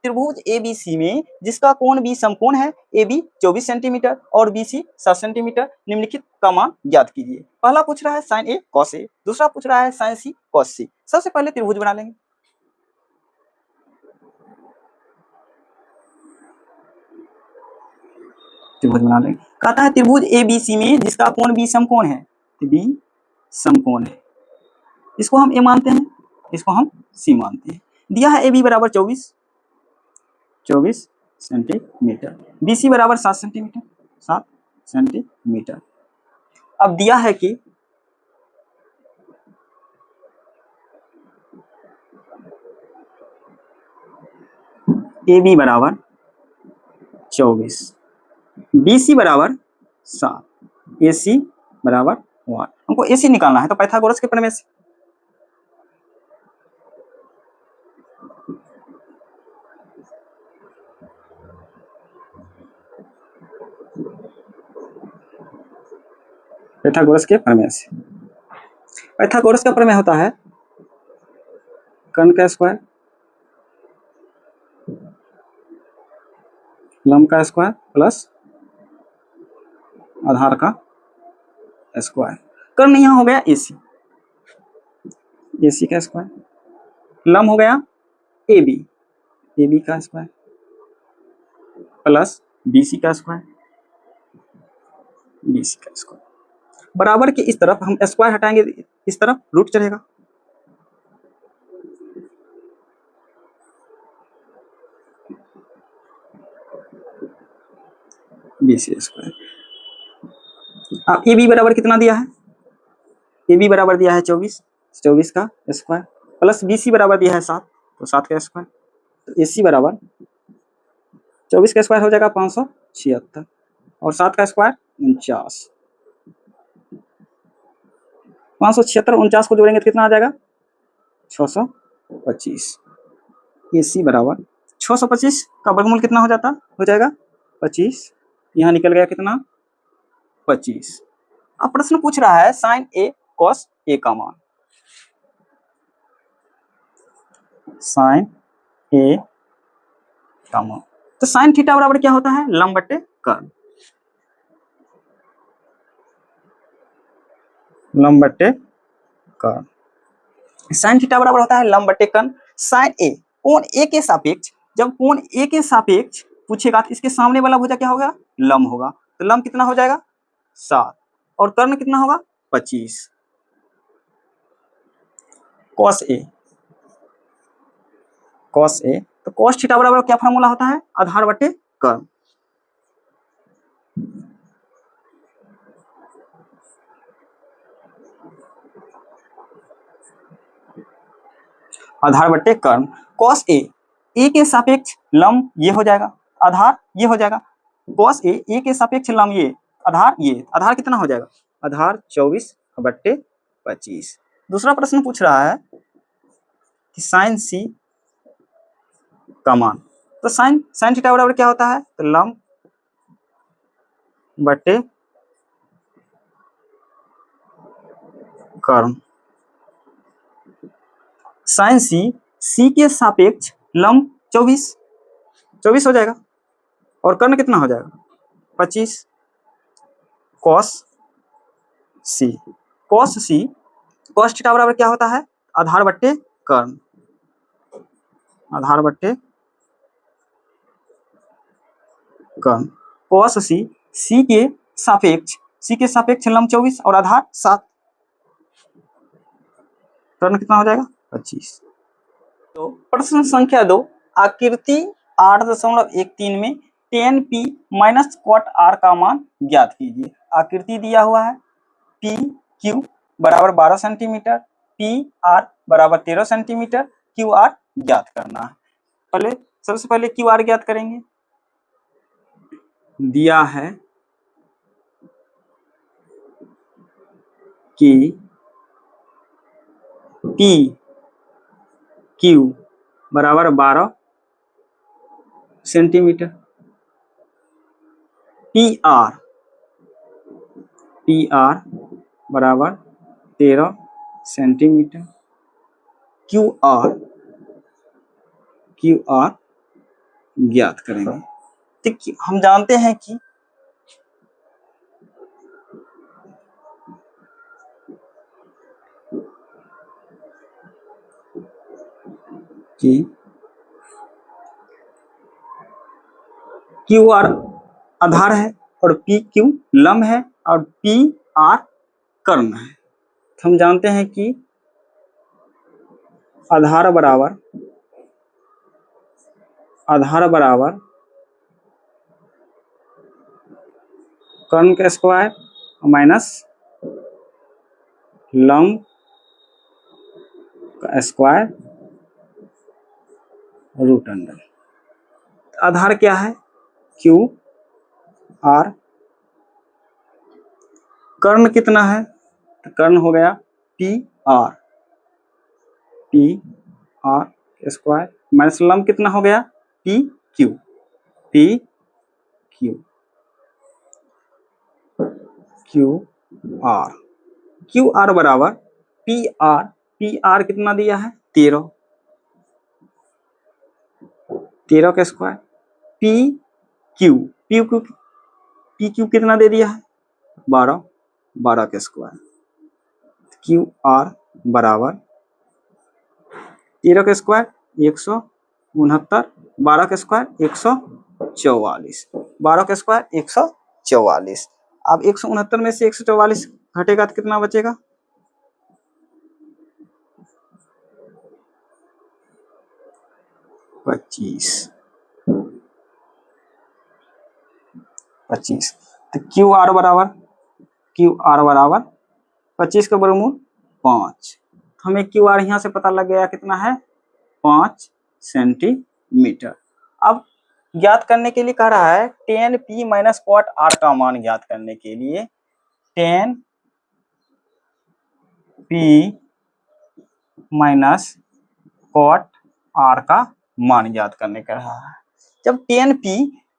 त्रिभुज ABC में जिसका कोण B समकोण है, AB 24 सेंटीमीटर और BC 7 सेंटीमीटर, निम्नलिखित का मान ज्ञात कीजिए। पहला पूछ रहा है sin A cos A, दूसरा पूछ रहा है sin C cos C। सबसे पहले त्रिभुज बना लेंगे। त्रिभुज बना लेंगे। कहता है त्रिभुज ABC में जिसका कोण B समकोण है, B समकोण है, इसको हम A मानते हैं, इसको हम C मानते हैं। दिया है AB बराबर 24 सेंटीमीटर, BC बराबर 7 सेंटीमीटर, 7 सेंटीमीटर। अब दिया है कि AB बराबर 24, BC बराबर 7, AC बराबर 1। हमको AC निकालना है तो पाइथागोरस के प्रमेय से पाइथागोरस के प्रमेय से। पाइथागोरस का प्रमेय होता है कर्ण का स्क्वायर, लंब का स्क्वायर प्लस आधार का स्क्वायर। कर्ण यहाँ हो गया AC, AC का स्क्वायर, लंब हो गया AB, AB का स्क्वायर प्लस BC का स्क्वायर, BC का स्क्वायर। बराबर के इस तरफ हम स्क्वायर हटाएंगे, इस तरफ रूट चलेगा, BC स्क्वायर। अब AB बराबर कितना दिया है, AB बराबर दिया है 24, 24 का स्क्वायर प्लस BC बराबर दिया है 7, तो 7 का स्क्वायर, तो AC बराबर 24 का स्क्वायर हो जाएगा 576 और 7 का स्क्वायर 49। 576 49 को जोड़ेंगे तो कितना आ जाएगा 625। AC बराबर 625 का वर्गमूल कितना हो जाता, हो जाएगा 25, यहाँ निकल गया कितना 25। अब प्रश्न पूछ रहा है sin A cos A का मान। sin A का मान, तो sin थीटा बराबर क्या होता है, लंब बटे कर्ण, लंब बटे कर्ण। sin थीटा बराबर होता है लंब बटे कर्ण। sin A कोण A के सापेक्ष, जब कोण A के सापेक्ष पूछेगा तो इसके सामने वाला भुजा क्या होगा, लंब होगा, तो लंब कितना हो जाएगा 7 और कर्ण कितना होगा 25। cos A, cos A, तो cos थीटा बराबर क्या फार्मूला होता है, आधार बटे कर्ण। आधार बटे कर्ण, cos A, A के सापेक्ष लंब ये हो जाएगा, आधार ये हो जाएगा, cos A, A के सापेक्ष लंब ये, ये, आधार कितना हो जाएगा, आधार 24 बटे 25। दूसरा प्रश्न पूछ रहा है कि sin C का मान, तो sin थीटा बराबर क्या होता है, तो लंब बटे कर्ण। sin C के सापेक्ष लंब 24 हो जाएगा और कर्ण कितना हो जाएगा 25। cos C, cos थीटा बराबर क्या होता है, आधार बट्टे कर्ण, आधार बट्टे कर्ण। cos C के सापेक्ष लंब 24 और आधार 7, कर्ण कितना हो जाएगा 25। तो प्रश्न संख्या 2, आकृति 8.13 में tan P minus cot R का मान ज्ञात कीजिए। आकृति दिया हुआ है PQ बराबर 12 सेंटीमीटर, PR बराबर 13 सेंटीमीटर, QR ज्ञात करना है। सबसे पहले QR ज्ञात करेंगे। दिया है कि PQ बराबर 12 सेंटीमीटर, PR बराबर 13 सेंटीमीटर, QR ज्ञात करेंगे। तो हम जानते हैं कि क्यू आर आधार है और पी क्यू लंब है और पी आर कर्ण है। तो हम जानते हैं कि आधार बराबर कर्ण का स्क्वायर माइनस लंब का स्क्वायर रूट अंडर। आधार क्या है? Q R. कर्ण कितना है? तो कर्ण हो गया पी आर स्क्वायर माइनस लंब कितना हो गया? पी क्यू क्यू आर बराबर पी आर कितना दिया है? 13 का स्क्वायर पी क्यू कितना दे दिया है? 12 का स्क्वायर। क्यू आर बराबर 13 का स्क्वायर 169, 12 का स्क्वायर 144, 12 का स्क्वायर 144। अब 169 में से 144 घटेगा तो कितना बचेगा? 25। तो क्यू आर बराबर 25 का वर्गमूल 5। हमें क्यू आर यहाँ से पता लग गया कितना है? 5 सेंटीमीटर। अब ज्ञात करने के लिए कह रहा है 10p माइनस कॉट आर का मान ज्ञात करने के लिए 10p माइनस कॉट आर का मान ज्ञात करने का रहा है। जब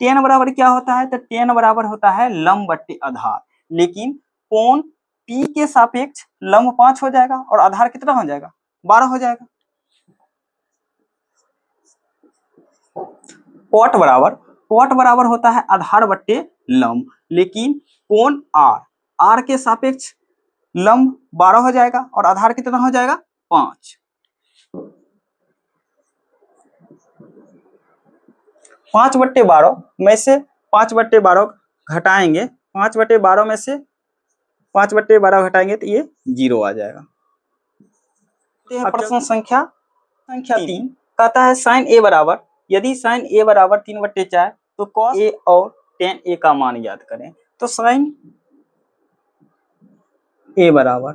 10 बराबर क्या होता है? तो 10 बराबर होता है लंब बट्टे आधार, लेकिन कोण P के सापेक्ष लंब 5 हो जाएगा और आधार कितना हो जाएगा? 12 हो जाएगा। कॉट बराबर होता है आधार बट्टे लंब, लेकिन कोण आर के सापेक्ष लंब 12 हो जाएगा और आधार कितना हो जाएगा? 5। 5/12 में से 5/12 घटाएंगे, 5/12 में से 5/12 घटाएंगे तो ये 0 आ जाएगा। प्रश्न संख्या 3 कहता है साइन ए बराबर, यदि साइन ए बराबर 3/4 तो कॉस ए और टेन ए का मान याद करें। तो साइन ए बराबर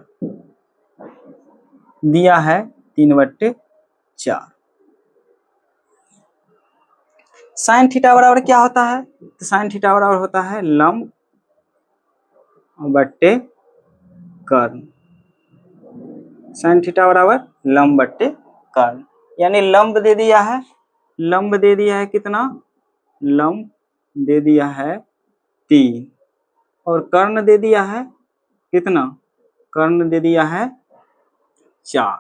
दिया है 3/4। साइन थीटा बराबर क्या होता है? तो साइन थीटा बराबर होता है लंब बट्टे कर्ण। साइन थीटा बराबर लंब बट्टे कर्ण, यानी लंब दे दिया है कितना? लंब दे दिया है 3 और कर्ण दे दिया है कितना? कर्ण दे दिया है 4।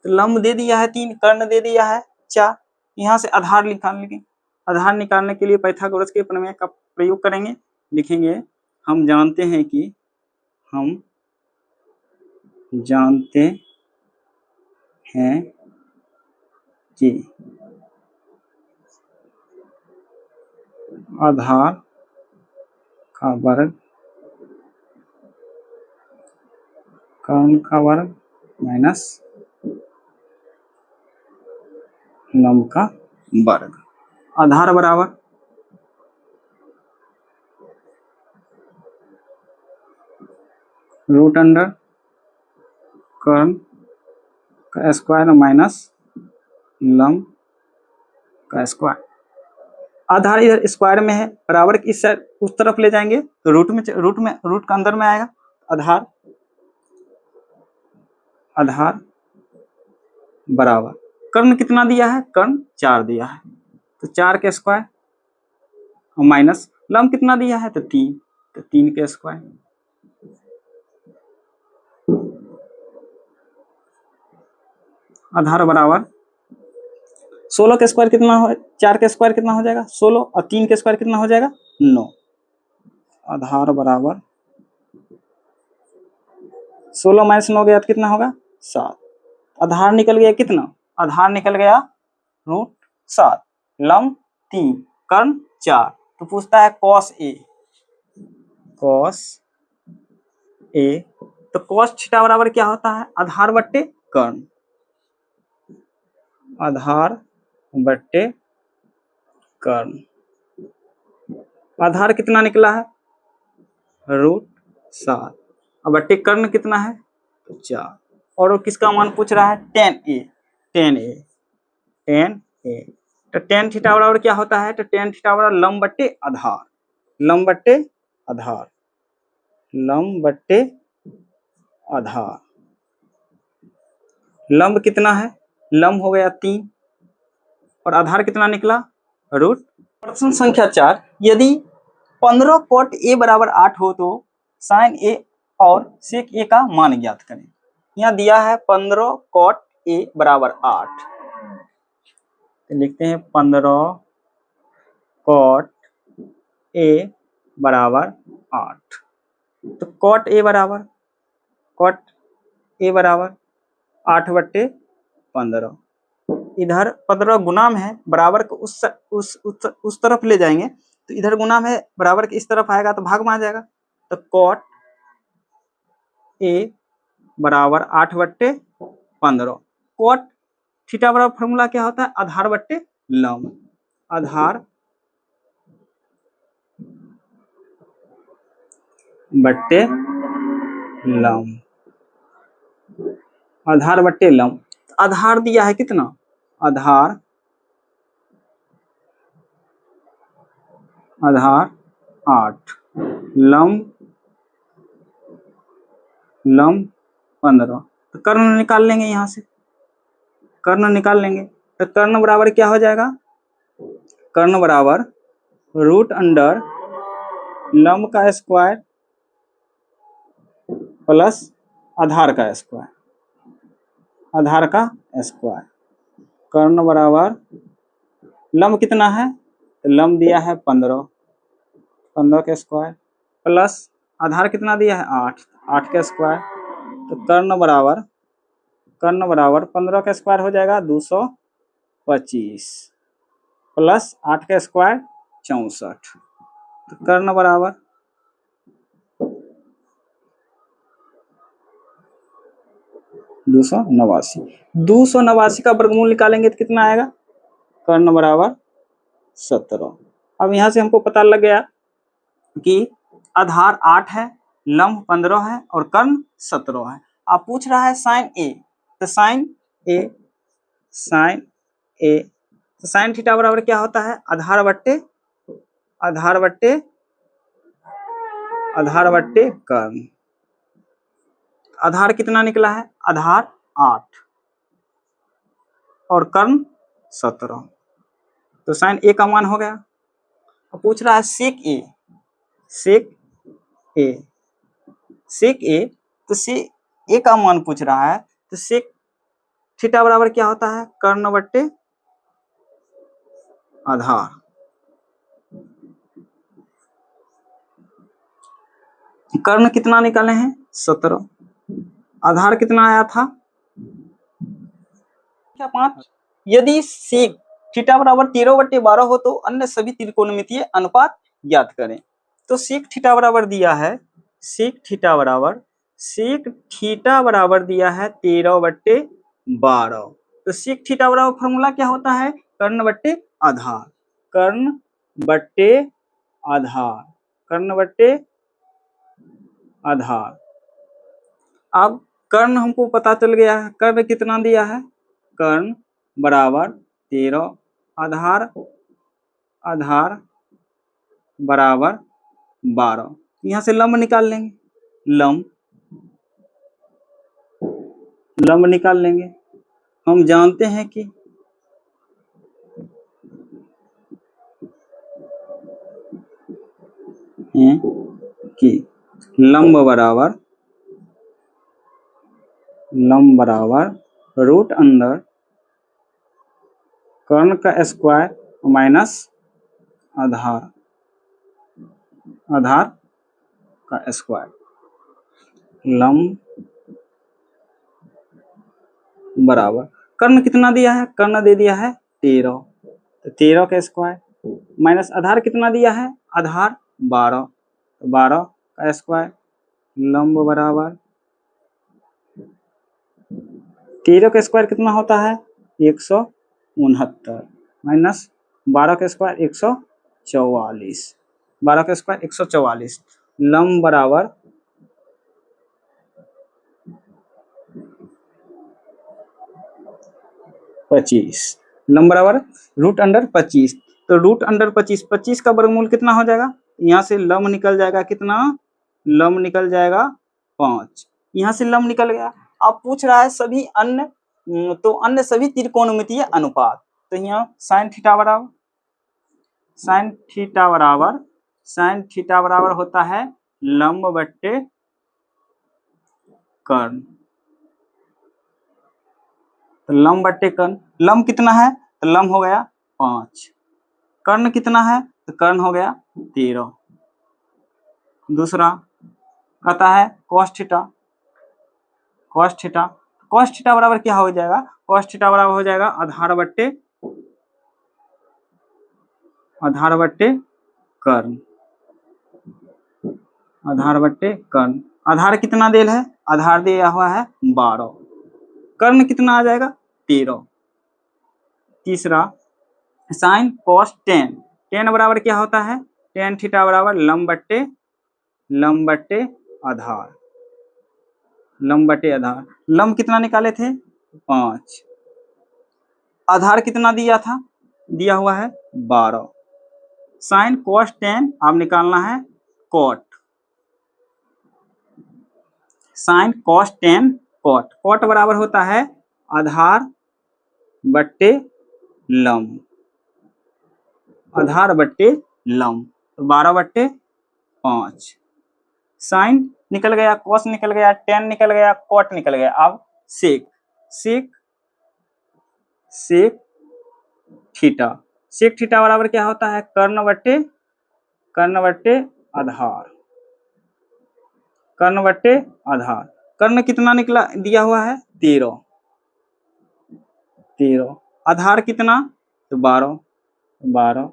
तो लंब दे दिया है 3, कर्ण दे दिया है 4। यहाँ से आधार निकालेंगे। आधार निकालने के लिए पाइथागोरस के प्रमेय का प्रयोग करेंगे। लिखेंगे हम जानते हैं कि आधार का वर्ग कर्ण का वर्ग माइनस लंब का वर्ग। आधार बराबर रूट अंडर कर्ण का स्क्वायर माइनस लंब का स्क्वायर। आधार इधर स्क्वायर में है, बराबर इस साइड उस तरफ ले जाएंगे तो रूट का अंदर में आएगा। आधार बराबर कर्ण कितना दिया है? कर्ण 4 दिया है तो 4 के स्क्वायर माइनस लंब कितना दिया है? तो 3, तो 3 के स्क्वायर। आधार बराबर 16 का स्क्वायर कितना हो, 4 का स्क्वायर कितना हो जाएगा 16 और 3 का स्क्वायर कितना हो जाएगा 9। आधार बराबर 16 माइनस 9 गया तो कितना होगा 7। आधार निकल गया कितना, आधार निकल गया √7, लंब 3, कर्ण 4। तो पूछता है कॉस ए, तो कॉस थीटा बराबर क्या होता है, आधार बट्टे कर्ण, आधार बट्टे कर्ण। आधार कितना निकला है √7 और बट्टे कर्ण कितना है 4। और किसका मान पूछ रहा है tan ए। तो tan थीटा बराबर क्या होता है, तो tan थीटा बराबर लंब बट्टे आधार, लंब बट्टे आधार, लंब बट्टे आधार। लंब कितना है, लंब हो गया 3 और आधार कितना निकला √। प्रश्न संख्या 4, यदि 15 cot a बराबर 8 हो तो sin a और sec a का मान ज्ञात करें। यहाँ दिया है 15 cot a बराबर 8, तो लिखते हैं 15 cot a बराबर 8। तो cot a बराबर 8 बट्टे 15, इधर 15 गुणाम है, बराबर को उस तरफ ले जाएंगे तो इधर गुणाम है, बराबर के इस तरफ आएगा तो भाग में आ जाएगा। तो cot a बराबर 8 बट्टे 15। cot थीटा बराबर फॉर्मूला क्या होता है, आधार बट्टे लंब, आधार बट्टे लंब, आधार बट्टे लंब। आधार दिया है कितना, आधार 8, लंब 15। तो कर्ण निकाल लेंगे, यहाँ से कर्ण निकाल लेंगे। तो कर्ण बराबर क्या हो जाएगा, कर्ण बराबर √अंडर लंब का स्क्वायर प्लस आधार का स्क्वायर, आधार का स्क्वायर। कर्ण बराबर लंब कितना है, तो लंब दिया है 15 का स्क्वायर प्लस आधार कितना दिया है 8 का स्क्वायर। तो कर्ण बराबर 15 का स्क्वायर हो जाएगा 225 प्लस 8 का स्क्वायर 64। तो कर्ण बराबर 289 का वर्गमूल निकालेंगे तो कितना आएगा, कर्ण बराबर 17। अब यहाँ से हमको पता लग गया कि आधार 8 है, लंब 15 है और कर्ण 17 है। आप पूछ रहा है साइन ए, तो साइन थीटा बराबर क्या होता है, आधार बट्टे कर्ण। आधार कितना निकला है, आधार 8 और कर्ण 17, तो साइन ए का मान हो गया। अब पूछ रहा है सेक ए, तो सेक ए का मान पूछ रहा है। तो सेक थीटा बराबर क्या होता है, कर्ण बट्टे आधार। कर्ण कितना निकाले हैं 17, आधार कितना आया था 5। यदि सेक थीटा बराबर 13/12 हो तो अन्य सभी त्रिकोणमितीय अनुपात ज्ञात करें। तो सेक थीटा बराबर दिया है, सेक थीटा बराबर दिया है 13/12। तो सेक थीटा बराबर फॉर्मूला क्या होता है, कर्ण बट्टे आधार, कर्ण बट्टे आधार। अब कर्ण हमको पता चल गया है, कर्ण कितना दिया है, कर्ण बराबर 13, आधार बराबर 12। यहाँ से लंब निकाल लेंगे, लंब निकाल लेंगे। हम जानते हैं कि लंब बराबर √अंडर कर्ण का स्क्वायर माइनस आधार, आधार का स्क्वायर, लंब बराबर कर्ण कितना दिया है, कर्ण दे दिया है 13, तो 13 का स्क्वायर माइनस आधार कितना दिया है, आधार 12, तो 12 का स्क्वायर, लंब बराबर 13 का स्क्वायर कितना होता है 169 माइनस 12 का स्क्वायर 144, 12 का स्क्वायर 144, लंब बराबर 25, लंब बराबर रूट अंडर 25, तो रूट अंडर 25, 25 का वर्गमूल कितना हो जाएगा, यहाँ से लंब निकल जाएगा कितना, लंब निकल जाएगा 5, यहाँ से लंब निकल गया। अब पूछ रहा है सभी अन्य, तो अन्य सभी त्रिकोणमितीय अनुपात, तो यहाँ साइन थीटा बराबर, साइन थीटा बराबर, साइन थीटा बराबर होता है लंब बट्टे कर्ण, तो लंब बट्टे कर्ण, लंब कितना है तो लंब हो गया 5, कर्ण कितना है तो कर्ण हो गया 13। दूसरा कहता है cos theta, cos theta, cos theta बराबर क्या हो जाएगा, cos थीटा बराबर हो जाएगा आधार बट्टे, आधार बट्टे कर्ण, आधार बट्टे कर्ण, आधार कितना देल है, आधार दिया हुआ है 12, कर्ण कितना आ जाएगा 13। तीसरा साइन cos tan, tan बराबर क्या होता है, tan थीटा बराबर लंब बट्टे, लंब बट्टे आधार, लंब बटे आधार, लंब कितना निकाले थे 5, आधार कितना दिया था, दिया हुआ है 12, साइन cos tan अब निकालना है cot, sine cos tan cot, cot बराबर होता है आधार बट्टे लंब, आधार बट्टे लंब, तो 12 बट्टे 5, साइन निकल गया, कॉस निकल गया, टेन निकल गया, कॉट निकल गया, अब सेक, सेक, सेक थीटा, सेक थीटा बराबर क्या होता है कर्ण बट्टे, कर्ण बट्टे आधार, कर्ण बट्टे आधार, कर्ण कितना निकला दिया हुआ है 13, 13, आधार कितना तो 12, 12,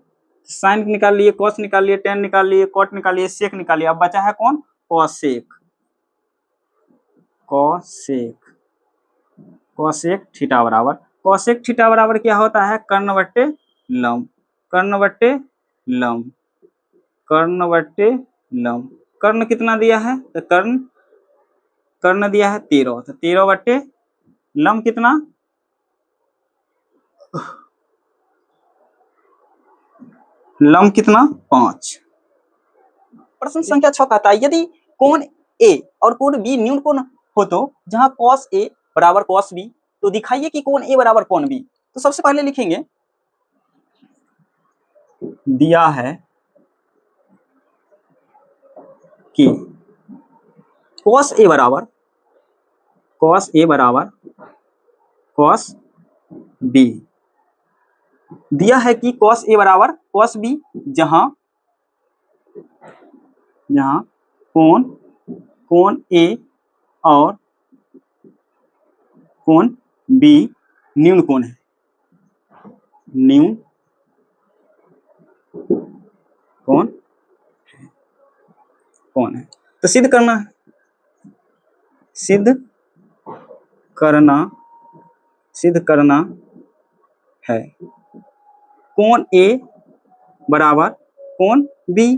साइन निकाल लिए, कॉस निकाल लिए, टेन निकाल लिए, कॉट निकाल लिए, सेक निकाल लिए, अब बचा है कौन कॉसेक, कॉसेक, कॉसेक थीटा बराबर, कॉसेक थीटा बराबर क्या होता है कर्ण बट्टे लंब, कर्ण बट्टे लंब, कर्ण बट्टे लंब, कर्ण कितना दिया है तो कर्ण, कर्ण दिया है 13, तो 13 बट्टे लंब कितना, लंब कितना 5। प्रश्न संख्या 6 कहता है यदि कोण ए और कोण बी न्यून कोण हो तो जहां cos ए बराबर cos बी, तो दिखाइए कि कोण ए बराबर कोण बी, तो सबसे पहले लिखेंगे, दिया है कि cos ए बराबर, cos ए बराबर cos बी, दिया है कि cos ए बराबर cos बी, जहां, जहां कोण, कोण ए और कोण बी न्यून कोण है, न्यून कोण, कौन है, तो सिद्ध करना है, सिद्ध करना, सिद्ध करना है कोण ए बराबर कोण बी,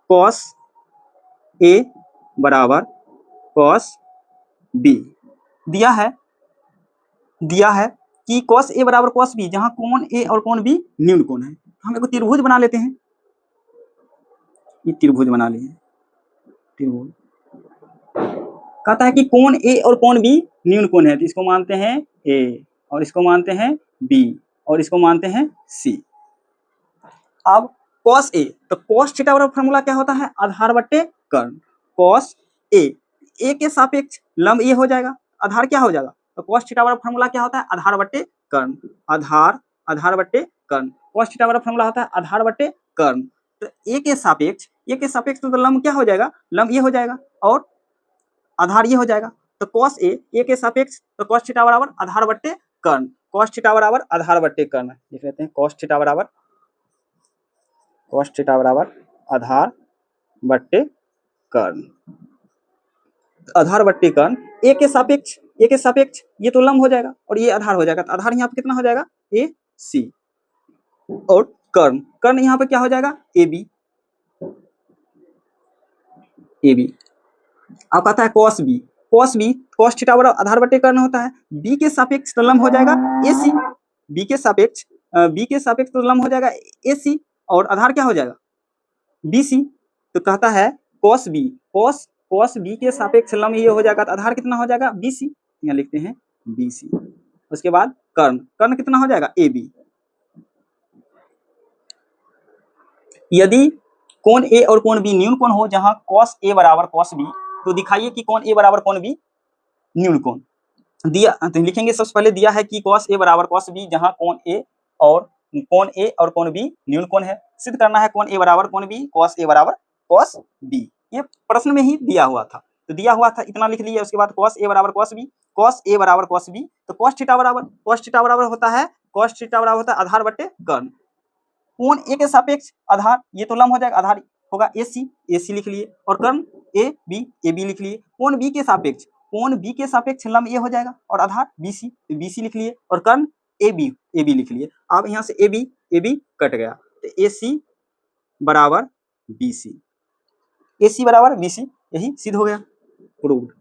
cos ए बराबर cos बी, दिया है, दिया है कि cos ए बराबर cos बी जहां कोण ए और कोण बी न्यून कोण है, हम एक त्रिभुज बना लेते हैं, ये त्रिभुज बना लिए, त्रिभुज कहता है कि कोण ए और कोण बी न्यून कोण है, तो इसको मानते हैं ए और इसको मानते हैं बी और इसको मानते हैं सी। अब cos ए, तो cos थीटा बराबर फॉर्मूला क्या होता है आधार बट्टे कर्ण, cos ए के सापेक्ष लंब ए हो जाएगा, आधार क्या हो जाएगा, तो cos थीटा बराबर फॉर्मूला क्या होता है आधार बट्टे कर्ण, आधार आधार बट्टे कर्ण। cos थीटा बराबर फॉर्मूला होता है आधार बट्टे कर्ण। तो ए के सापेक्ष तो लंब क्या हो जाएगा, लंब ये हो जाएगा और आधार ये हो जाएगा। तो cos ए के सापेक्ष तो cos थीटा बराबर आधार बट्टे कर्ण। cos थीटा बराबर आधार बट्टे कर्ण लिख लेते हैं। cos थीटा बराबर आधार बट्टे कर्ण। आधार बट्टे कर्ण ए के सापेक्ष ये तो लंब हो जाएगा और ये आधार हो जाएगा। तो आधार यहाँ पे कितना हो जाएगा, ए सी, और कर्ण यहाँ पे क्या हो जाएगा, ए बी। अब कहता है cos थीटा बराबर आधार बट्टे कर्ण होता है। बी के सापेक्ष तो लंब हो जाएगा ए सी, बी के सापेक्ष तो लंब हो जाएगा ए सी और आधार क्या हो जाएगा, बी सी। तो कहता है cos बी के सापेक्ष लंब ये हो जाएगा। तो आधार कितना हो जाएगा, बी सी, यहाँ लिखते हैं बी सी। उसके बाद कर्ण कितना हो जाएगा, ए बी। यदि कोण ए और कोण बी न्यून कोण हो, जहां cos ए बराबर cos बी, तो दिखाइए कि कोण ए बराबर कोण बी न्यून कोण दिया। तो लिखेंगे सबसे पहले दिया है कि cos ए बराबर cos बी, जहां कोण ए और कोण बी न्यून कोण है। सिद्ध करना है कोण ए बराबर कोण बी, cos ए बराबर cos बी। ये प्रश्न में ही दिया हुआ था, तो दिया हुआ था इतना लिख लिया। उसके बाद cos ए बराबर cos बी, cos ए बराबर cos बी, तो cos थीटा बराबर होता है आधार बट्टे कर्ण। कोण ए के सापेक्ष आधार ये तो लंब हो जाएगा, आधार होगा ए सी लिख लिए, और कर्ण ए बी लिख लिए। कोण बी के सापेक्ष लंब ये हो जाएगा और आधार बी सी लिख लिए, और कर्ण ए बी लिख लिए। अब यहाँ से ए बी कट गया, तो ए सी बराबर बी सी, यही सिद्ध हो गया, प्रूव्ड।